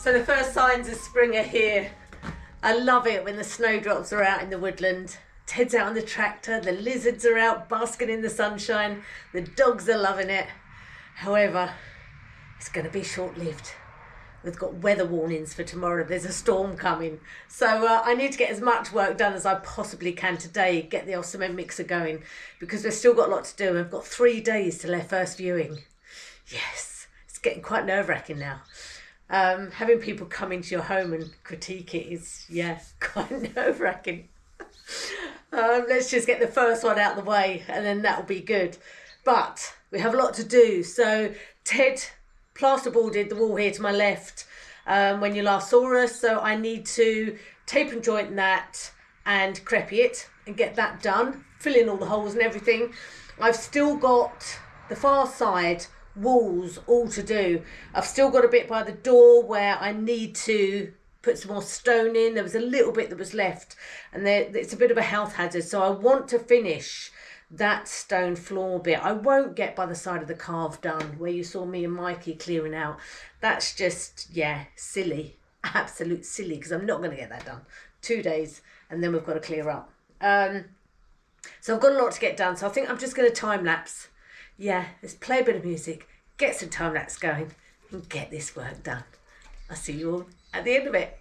So the first signs of spring are here. I love it when the snowdrops are out in the woodland. Ted's out on the tractor, the lizards are out basking in the sunshine, the dogs are loving it. However, it's going to be short-lived. We've got weather warnings for tomorrow. There's a storm coming. So I need to get as much work done as I possibly can today, get the cement mixer going, because we've still got a lot to do. We've got 3 days till our first viewing. Yes, it's getting quite nerve-wracking now. Having people come into your home and critique it is, quite nerve-wracking. Let's just get the first one out of the way and then that'll be good. But we have a lot to do. So Ted plasterboarded the wall here to my left when you last saw us. So I need to tape and joint that and crepe it and get that done. Fill in all the holes and everything. I've still got the far side walls all to do. I've still got a bit by the door where I need to put some more stone in. There was a little bit that was left and it's a bit of a health hazard, so I want to finish that stone floor bit. I won't get by the side of the carve done where you saw me and Mikey clearing out. That's just silly, absolute silly, because I'm not going to get that done. 2 days and then we've got to clear up. So I've got a lot to get done, so I think I'm just going to time lapse. Let's play a bit of music, get some time lapse going and get this work done. I'll see you all at the end of it.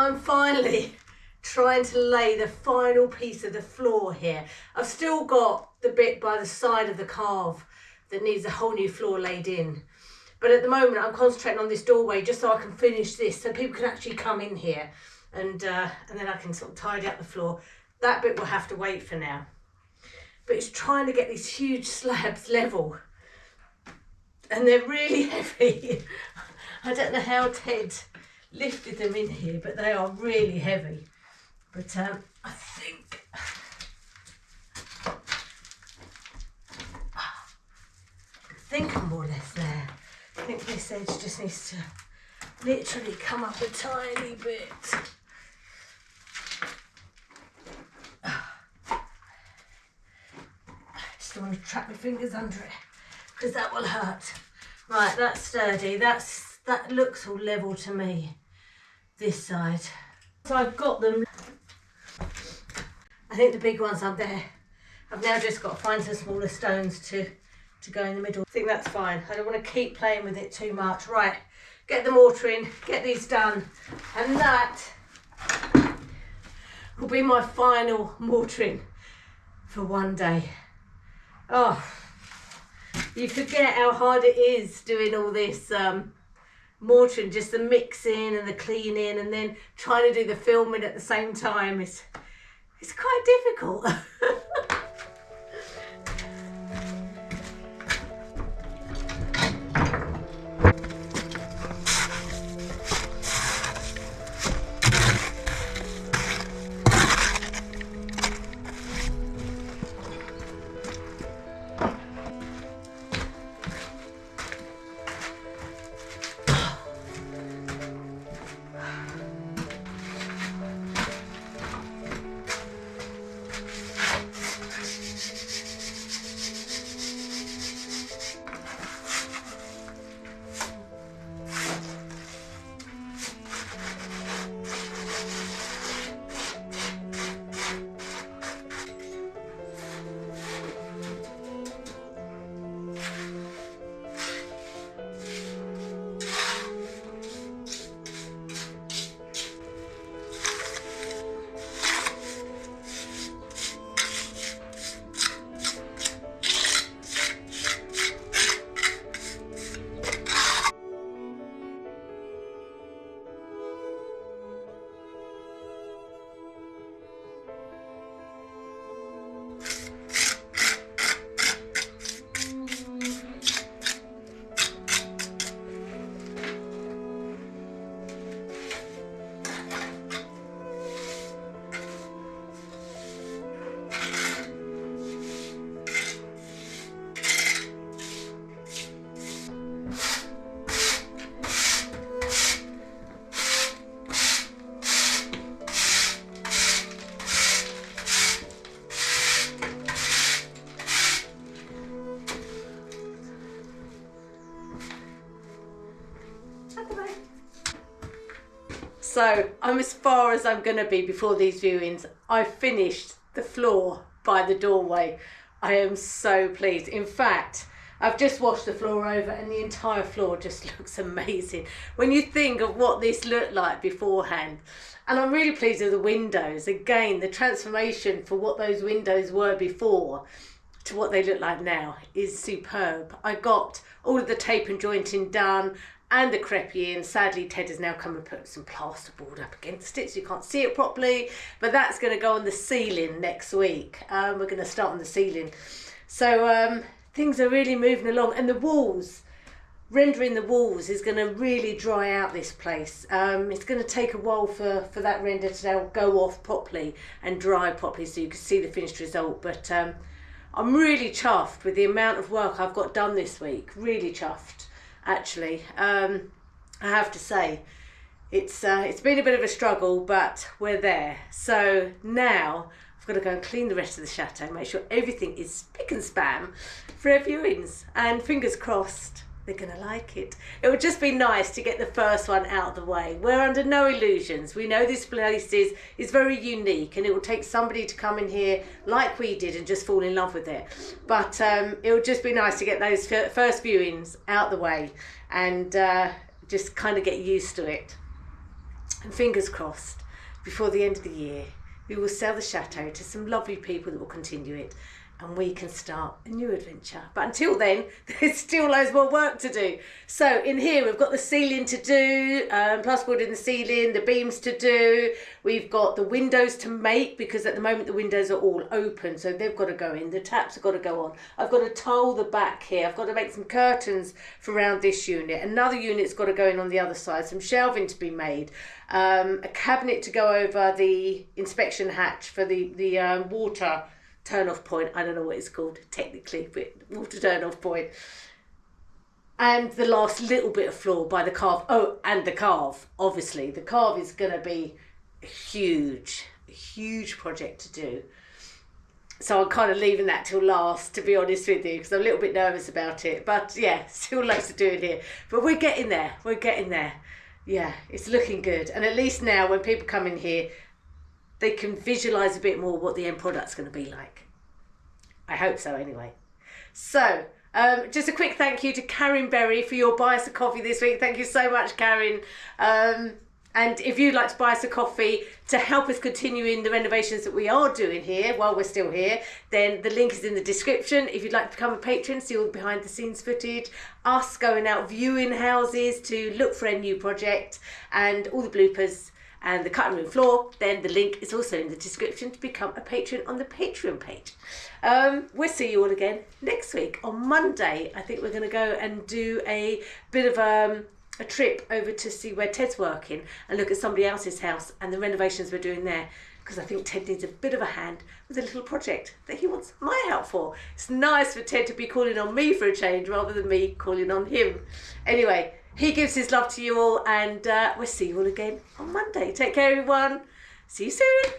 I'm finally trying to lay the final piece of the floor here. I've still got the bit by the side of the carve that needs a whole new floor laid in. But at the moment I'm concentrating on this doorway just so I can finish this, so people can actually come in here and then I can sort of tidy up the floor. That bit will have to wait for now. But it's trying to get these huge slabs level. And they're really heavy. I don't know how Ted lifted them in here, but they are really heavy. But I think I'm more or less there. I think this edge just needs to literally come up a tiny bit. Just don't want to trap my fingers under it because that will hurt. Right, that's sturdy. That looks all level to me. This side. So I've got them. I think the big ones up there. I've now just got to find some smaller stones to go in the middle. I think that's fine. I don't want to keep playing with it too much. Right, get the mortar in, get these done, and that will be my final mortaring for one day. Oh, you forget how hard it is doing all this mortaring, just the mixing and the cleaning and then trying to do the filming at the same time. It's quite difficult. So I'm as far as I'm going to be before these viewings. I finished the floor by the doorway. I am so pleased. In fact, I've just washed the floor over and the entire floor just looks amazing. When you think of what this looked like beforehand. And I'm really pleased with the windows. Again, the transformation for what those windows were before to what they look like now is superb. I got all of the tape and jointing done and the crepe in. Sadly, Ted has now come and put some plasterboard up against it so you can't see it properly, but that's going to go on the ceiling next week. We're going to start on the ceiling. So things are really moving along, and the walls, rendering the walls is going to really dry out this place. It's going to take a while for that render to go off properly and dry properly so you can see the finished result, but I'm really chuffed with the amount of work I've got done this week. Really chuffed, actually. I have to say, it's been a bit of a struggle, but we're there. So now I've got to go and clean the rest of the chateau, make sure everything is spick and span for our viewings, and fingers crossed they're gonna like it. It would just be nice to get the first one out of the way. We're under no illusions. We know this place is very unique, and it will take somebody to come in here like we did and just fall in love with it. But it would just be nice to get those first viewings out the way and just kind of get used to it. And fingers crossed, before the end of the year, we will sell the chateau to some lovely people that will continue it, and we can start a new adventure. But until then, there's still loads more work to do. So in here, we've got the ceiling to do, plasterboard in the ceiling, the beams to do. We've got the windows to make, because at the moment the windows are all open, so they've got to go in. The taps have got to go on. I've got to tile the back here. I've got to make some curtains for around this unit. Another unit's got to go in on the other side. Some shelving to be made. A cabinet to go over the inspection hatch for the water turn-off point. I don't know what it's called technically, but water turn-off point. And the last little bit of floor by the carve. Oh, and the carve, obviously. The carve is going to be a huge project to do. So I'm kind of leaving that till last, to be honest with you, because I'm a little bit nervous about it. But yeah, still loads to do in here. But we're getting there. We're getting there. Yeah, it's looking good. And at least now when people come in here, they can visualise a bit more what the end product's going to be like. I hope so anyway. So, just a quick thank you to Karen Berry for your buy us a coffee this week. Thank you so much, Karen. And if you'd like to buy us a coffee to help us continuing the renovations that we are doing here while we're still here, then the link is in the description. If you'd like to become a patron, see all the behind the scenes footage, us going out viewing houses to look for a new project, and all the bloopers and the cutting room floor, then the link is also in the description to become a patron on the Patreon page. We'll see you all again next week on Monday. I think we're going to go and do a bit of a trip over to see where Ted's working and look at somebody else's house and the renovations we're doing there, because I think Ted needs a bit of a hand with a little project that he wants my help for. It's nice for Ted to be calling on me for a change rather than me calling on him. Anyway, he gives his love to you all, and we'll see you all again on Monday. Take care, everyone. See you soon.